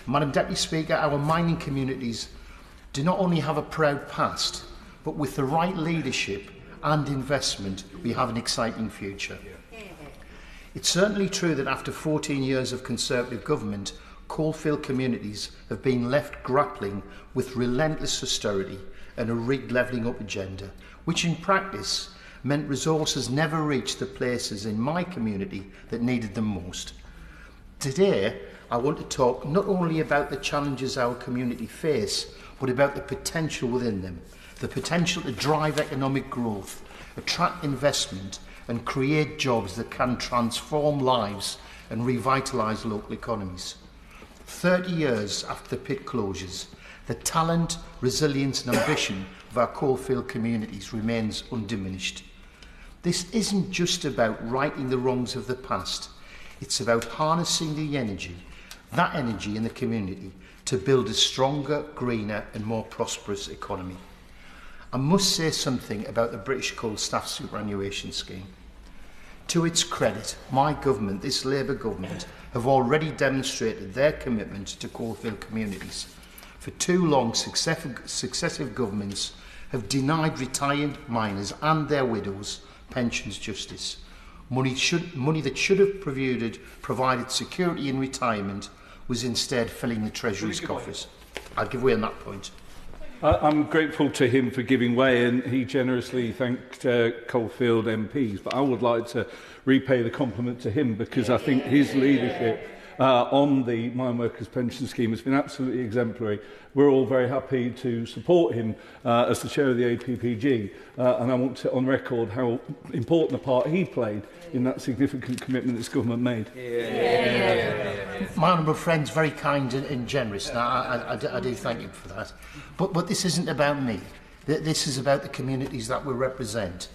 Madam Deputy Speaker, our mining communities do not only have a proud past, but with the right leadership and investment, we have an exciting future. It's certainly true that after 14 years of Conservative government, Coalfield communities have been left grappling with relentless austerity and a rigged levelling up agenda, which in practice meant resources never reached the places in my community that needed them most. Today, I want to talk not only about the challenges our community face, but about the potential within them, the potential to drive economic growth, attract investment and create jobs that can transform lives and revitalise local economies. 30 years after the pit closures, the talent, resilience and ambition of our Coalfield communities remains undiminished. This isn't just about righting the wrongs of the past, it's about harnessing that energy in the community to build a stronger, greener and more prosperous economy. I must say something about the British Coal Staff Superannuation Scheme. To its credit, my government, this Labour government, have already demonstrated their commitment to Coalfield communities. For too long, successive governments have denied retired miners and their widows pensions justice. Money that should have provided security in retirement was instead filling the Treasury's coffers. I'll give way on that point. I'm grateful to him for giving way, and he generously thanked Coalfield MPs. But I would like to repay the compliment to him, because I think his leadership on the Mine Workers Pension Scheme has been absolutely exemplary. We're all very happy to support him as the chair of the APPG, and I want to on record how important a part he played in that significant commitment this government made. My honourable friend's very kind and generous, and I do thank him for that. But this isn't about me. This is about the communities that we represent.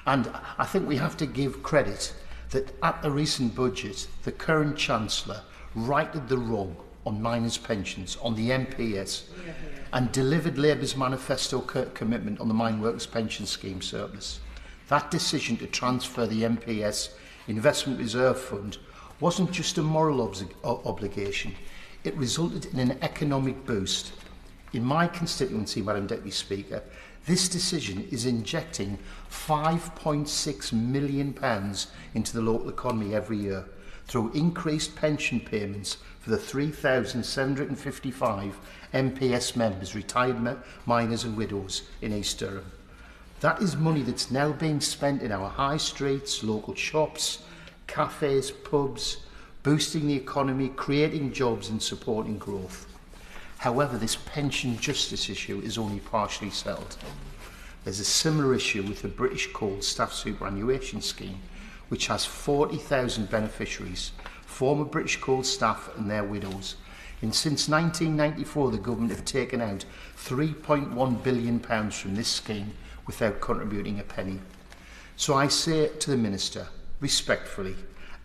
And I think we have to give credit that at the recent budget, the current Chancellor righted the wrong on miners' pensions, on the MPS, and delivered Labour's manifesto commitment on the Mine Workers Pension Scheme surplus. That decision to transfer the MPS Investment Reserve Fund wasn't just a moral obligation, it resulted in an economic boost. In my constituency, Madam Deputy Speaker, this decision is injecting £5.6 million into the local economy every year through increased pension payments for the 3,755 MPS members, retired miners and widows in East Durham. That is money that's now being spent in our high streets, local shops, cafes, pubs, boosting the economy, creating jobs and supporting growth. However, this pension justice issue is only partially settled. There's a similar issue with the British Coal Staff Superannuation Scheme, which has 40,000 beneficiaries, former British Coal staff and their widows. And since 1994, the government have taken out £3.1 billion from this scheme without contributing a penny. So I say to the Minister, respectfully,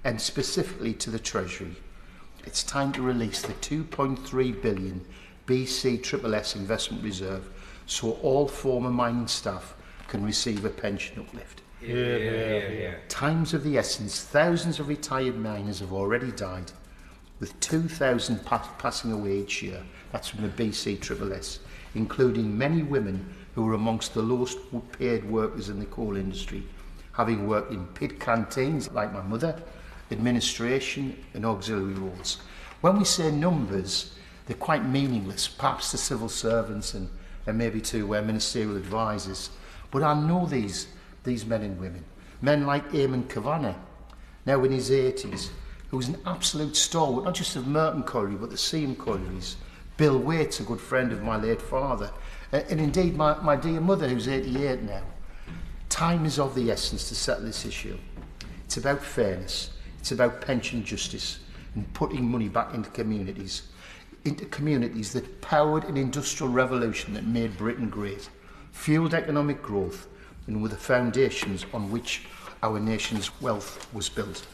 and specifically to the Treasury, it's time to release the £2.3 billion BCSSS investment reserve so all former mining staff can receive a pension uplift. Time's of the essence. Thousands of retired miners have already died, with 2,000 passing away each year. That's from the BCSSS, including many women who are amongst the lowest paid workers in the coal industry, having worked in pit canteens like my mother, administration and auxiliary roles. When we say numbers, they're quite meaningless, perhaps to civil servants and maybe to ministerial advisors. But I know these men and women. Men like Eamon Kavanagh, now in his 80s, who was an absolute stalwart, not just of Merton Colliery, but the Seam Collieries. Bill Waite's a good friend of my late father. And indeed, my dear mother, who's 88 now. Time is of the essence to settle this issue. It's about fairness. It's about pension justice and putting money back into communities that powered an industrial revolution that made Britain great, fueled economic growth, and were the foundations on which our nation's wealth was built.